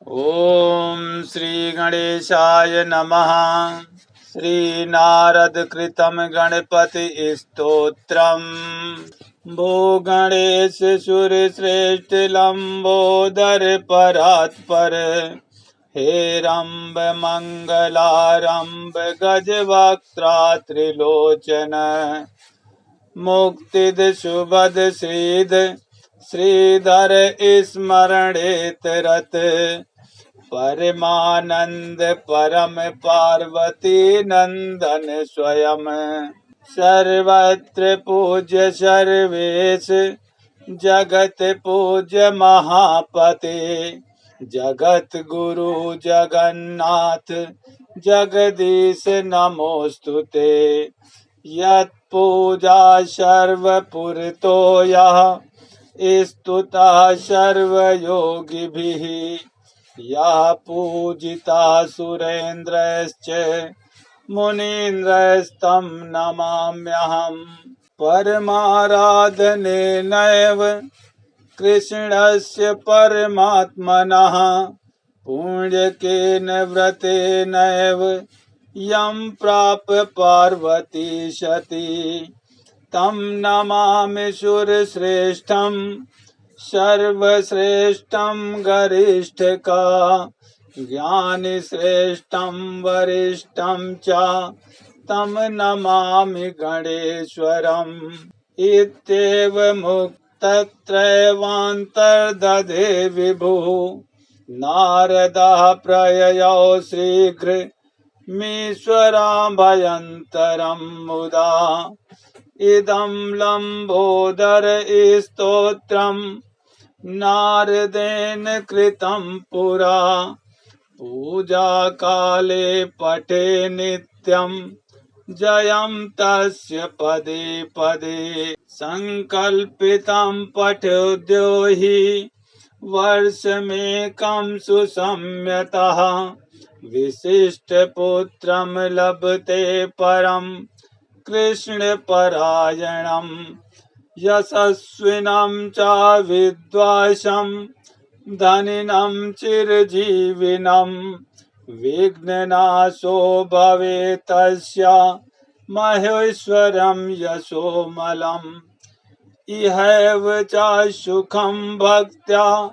ओम श्री गणेशाय नमः। श्री नारद कृतं गणपति स्तोत्रम्। भो गणेश सुर श्रेष्ठ लंबोदर परात्पर। हे रंब मंगलारंब गजवक्त्रा त्रिलोचन। मुक्तिद शुभद श्रीद श्रीधर स्मरणेत रत। परमानंद परम पार्वती नंदन स्वयं। सर्वत्र पूज्य सर्वेश जगत पूज्य महापते। जगत गुरु जगन्नाथ जगदीश नमोस्तुते। यत् पूजा सर्वपुरतो यः स्तुता सर्वयोगिभिः। यः पूजिता सुरेन्द्रश्च मुनीन्द्रस्तं नमाम्यहम्। परमाराधनेनैव कृष्णस्य परमात्मनः पुण्यकेन व्रतेनैव यं प्राप्य पार्वती सती। तं नमामि सुरश्रेष्ठं सर्वश्रेष्ठं गरिष्ठका। ज्ञानिश्रेष्ठं वरिष्ठं च तं नमामि गणेश्वरम्। इत्येव मुक्तत्रयवान्तर्दधे विभुः। नारदः प्रययौ शीघ्रमीश्वराभयन्तरं मुदा। इदं लम्बोदर स्तोत्रम् नारदेन कृतं पुरा। पूजा काले पठे नित्यं जयं तस्य पदे पदे। संकल्पितं पठोद्यो हि वर्षमेकं सुसंयतः। विशिष्टपुत्रं लभते परं कृष्णपरायणम्। यशस्विनं च विद्वांसं धनिनं चिरजीविनं। विघ्ननाशो भवेत् तस्य महेश्वरं यशोमलम्। इहैव च सुखं भक्त्या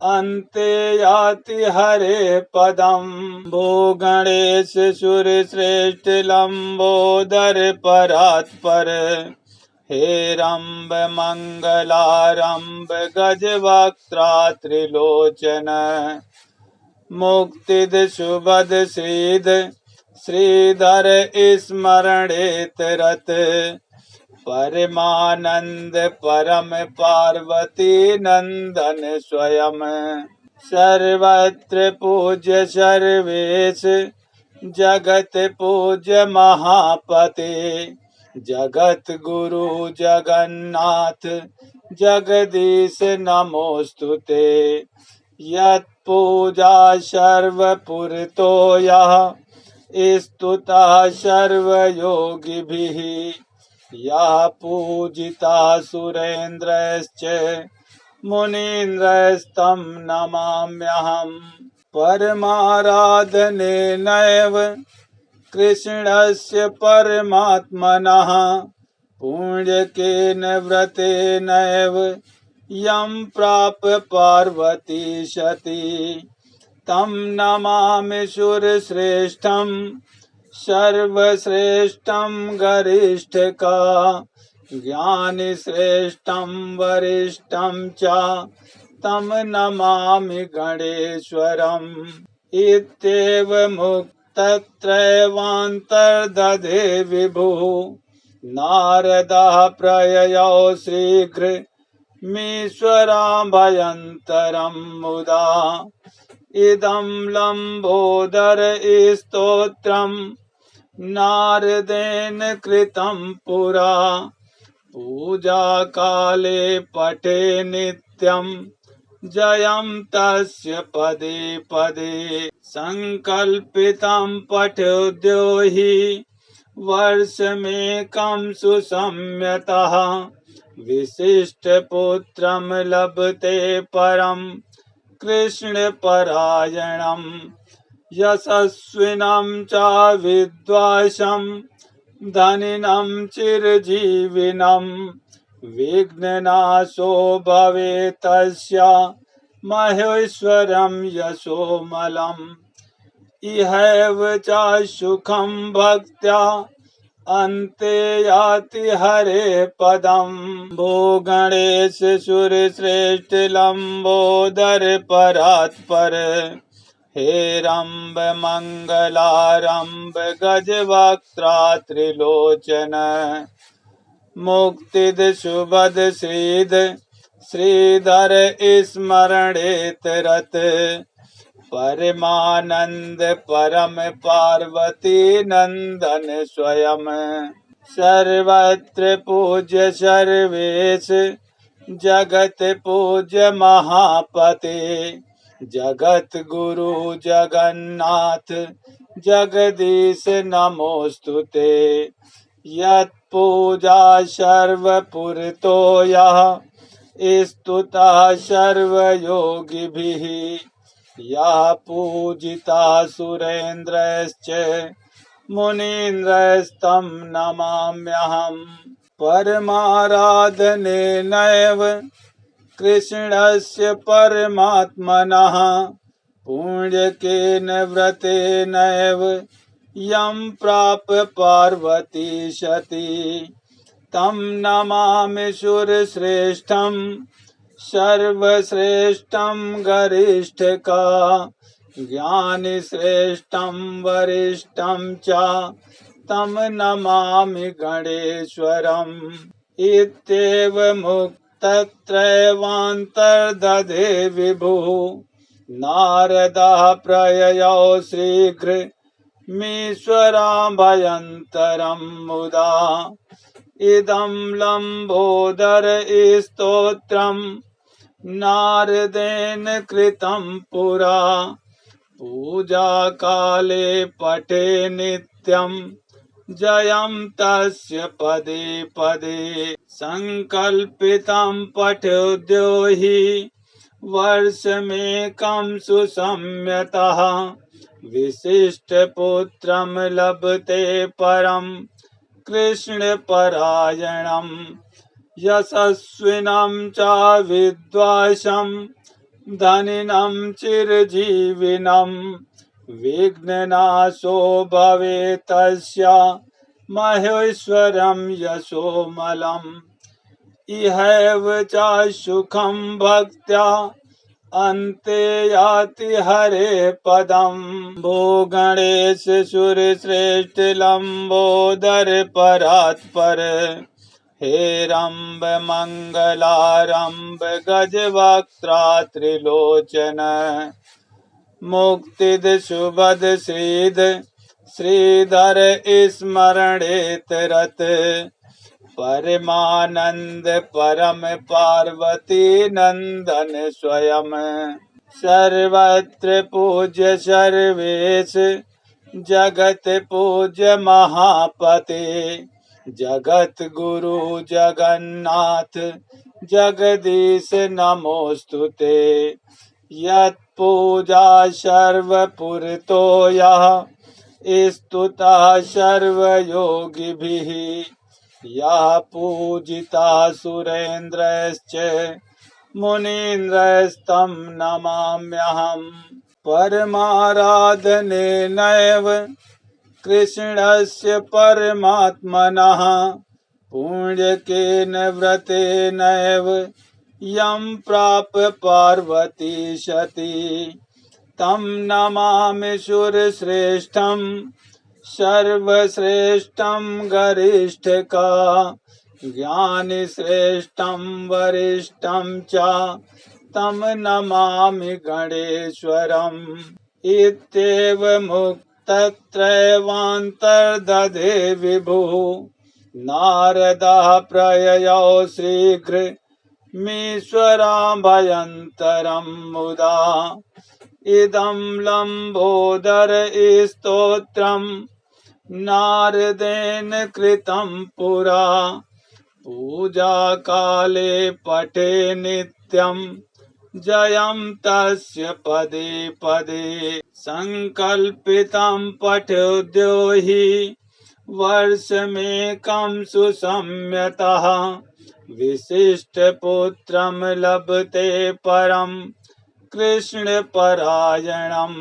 अन्ते याति हरे पदम्। भो गणेश सुर श्रेष्ठ लंबोदर परात्पर। हे रंब मंगलारंब गजवक्त्रा त्रिलोचन। मुक्तिद शुभद श्रीद श्रीधर स्मरणेत रत। परमानंद परम पार्वती नंदन स्वयं। सर्वत्र पूज्य सर्वेश जगत पूज्य महापते। जगत गुरु जगन्नाथ जगदीश नमोस्तुते। यत् पूजा सर्वपुरतो यः स्तुता सर्वयोगिभिः। यः पूजिता सुरेन्द्रश्च मुनीन्द्रस्तं नमाम्यहम्। परमाराधनेनैव कृष्णस्य परमात्मनः पुण्यकेन व्रतेनैव यं प्राप्य पार्वती सती। तं नमामि सुरश्रेष्ठं सर्वश्रेष्ठं गरिष्ठका। ज्ञानिश्रेष्ठं वरिष्ठं च तं नमामि गणेश्वरम्। इत्येव मुक्तत्रयवान्तर्दधे विभुः। नारदः प्रययौ शीघ्रमीश्वराभयन्तरं मुदा। इदं लम्बोदर स्तोत्रम् नारदेन कृतं पुरा। पूजा काले पठे नित्यं जयं तस्य पदे पदे। संकल्पितं पठोद्यो हि वर्षमेकं सुसंयतः। विशिष्टपुत्रं लभते परं कृष्णपरायणम् यशस्विनं च विद्वांसं धनिनं चिरजीविनं विघ्ननाशो भवेत् तस्य महेश्वरं यशोमलम् इहैव च सुखं भक्त्या अन्ते याति हरे पदम्। भो गणेश सुरश्रेष्ठ लंबोदर परात्पर हेरम्ब मंगलारंभ गजवक्त्रा त्रिलोचन मुक्तिद सुबद श्रीद श्रीधर स्मरणेत रत परमानंद परम पार्वती नंदन स्वयं सर्वत्र पूज्य सर्वेश जगत पूज्य महापते जगत गुरु जगन्नाथ जगदीश नमोस्तुते यत्पूजा सर्वपुरतो यः स्तुतः सर्वयोगिभिः यः पूजिता सुरेन्द्रश्च मुनीन्द्रस्तं नमाम्यहम्। परमाराधनेनैव कृष्णस्य परमात्मनः पुण्यकेन व्रतेनैव यं प्राप पार्वती सती तं नमामि सुरश्रेष्ठं सर्वश्रेष्ठं गरिष्ठका ज्ञानिश्रेष्ठं वरिष्ठं च तं नमामि गणेश्वरम् इत्येवमुक्तत्रैवान्तर्दधे विभुः नारदः प्रययौ शीघ्रमीश्वराभयन्तरं मुदा इदं लम्बोदर स्तोत्रं नारदेन कृतं पुरा पूजा काले पठे नित्यं जयं तस्य पदे पदे संकल्पितं पठोद्यो हि वर्षमेकं सुसंयतः विशिष्टपुत्रं लभते परं कृष्णपरायणम् यशस्विनं च विद्वांसं धनिनं चिरजीविनं विघ्ननाशो भवेत् तस्य महेश्वरं यशोमलम् इहैव च सुखं भक्त्या अन्ते याति हरे पदम्। भो गणेश सुरश्रेष्ठ लंबोदर परात्पर हेरम्ब मंगलारंभ गजवक्त्रा त्रिलोचन मुक्तिद सुबद श्रीद श्रीधर स्मरणेत रत परमानंद परम पार्वती नंदन स्वयं सर्वत्र पूज्य सर्वेश जगत पूज्य महापते जगत गुरु जगन्नाथ जगदीश नमोस्तुते यत्पूजा सर्वपुरतो यः स्तुतः सर्वयोगिभिः यः पूजिता सुरेन्द्रश्च मुनीन्द्रस्तं नमाम्यहम्। परमाराधनेनैव कृष्णस्य परमात्मनः पुण्यकेन व्रतेनैव यं प्राप पार्वती सती तं नमामि सुरश्रेष्ठं सर्वश्रेष्ठं गरिष्ठका ज्ञानिश्रेष्ठं वरिष्ठं च तं नमामि गणेश्वरम् इत्येवमुक्तत्रैवान्तर्दधे विभुः नारदः प्रययौ शीघ्रमीश्वराभयन्तरं मुदा इदं लम्बोदर स्तोत्रं नारदेन कृतं पुरा पूजा काले पठे नित्यं जयं तस्य पदे पदे संकल्पितं पठ्योद्यो हि वर्षमेकं सुसंयतः विशिष्टपुत्रं लभते परं कृष्णपरायणम्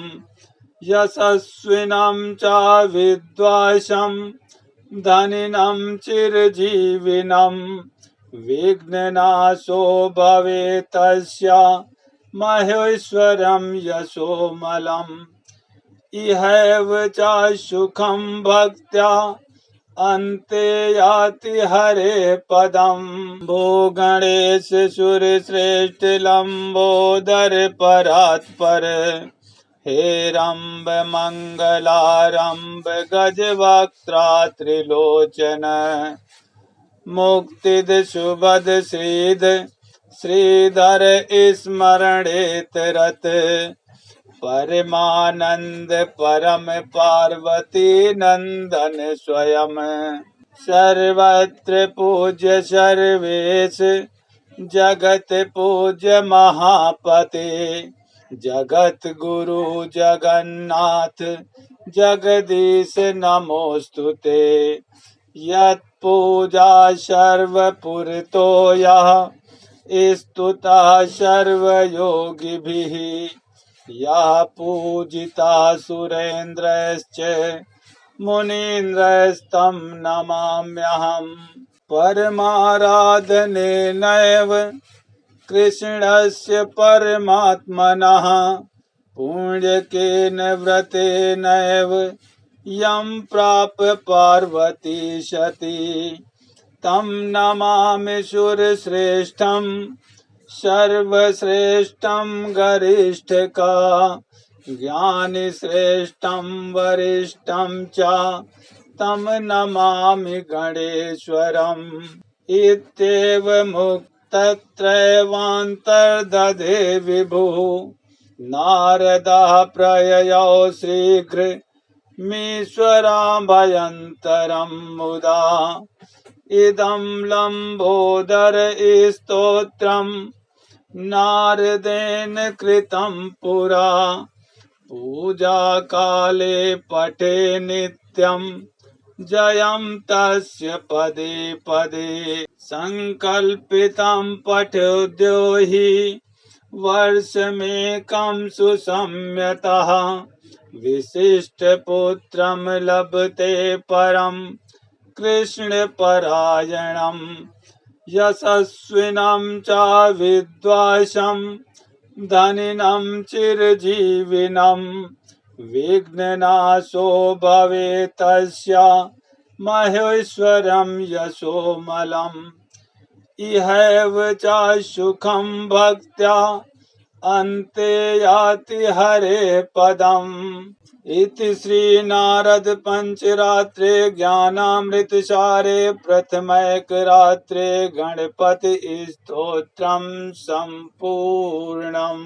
यशस्विनं च विद्वांसं धनिनं चिरजीविनं विघ्ननाशो भवेत् तस्य महेश्वरं यशोमलम् इहैव च सुखं भक्त्या अन्ते याति हरे पदं भो गणेश सुरश्रेष्ठ लंबोदर परात्पर हेरम्ब मंगलारंभ गजवक्त्रा त्रिलोचन मुक्तिद सुबद श्रीद श्रीधर स्मरणेत रत परमानंद परम पार्वती नंदन स्वयं सर्वत्र पूज्य सर्वेश जगत पूज्य महापते जगत गुरु जगन्नाथ जगदीश नमोस्तुते यत् पूजा सर्वपुरतो यः स्तुतः सर्वयोगिभिः यः पूजिता सुरेन्द्रश्च मुनीन्द्रस्तं नमाम्यहम् परमाराधनेनैव कृष्णस्य परमात्मनः पुण्यकेन व्रतेनैव यं प्राप पार्वती सती तं नमामि सुरश्रेष्ठं सर्वश्रेष्ठं गरिष्ठका ज्ञानिश्रेष्ठं वरिष्ठं च तं नमामि गणेश्वरम् इत्येव मुक्तत्रयवान्तर्दधे विभुः नारदः प्रययौ शीघ्रमीश्वराभयन्तरं मुदा इदं लम्बोदर स्तोत्रं नारदेन कृतं पुरा पूजा काले पठे नित्यं जयं तस्य पदे पदे संकल्पितं पठ्योद्यो हि वर्षमेकं सुसंयतः विशिष्टपुत्रं लभते परं कृष्णपरायणम् यशस्विनं च विद्वांसं धनिनं चिरजीविनं विघ्ननाशो भवेत् तस्य महेश्वरं यशोमलम् इहैव च सुखं भक्त्या अन्ते याति हरे पदम् इति श्री नारद पंचरात्रे ज्ञानामृतसारे प्रथमैकरात्रे गणपति स्तोत्रम् सम्पूर्णम्।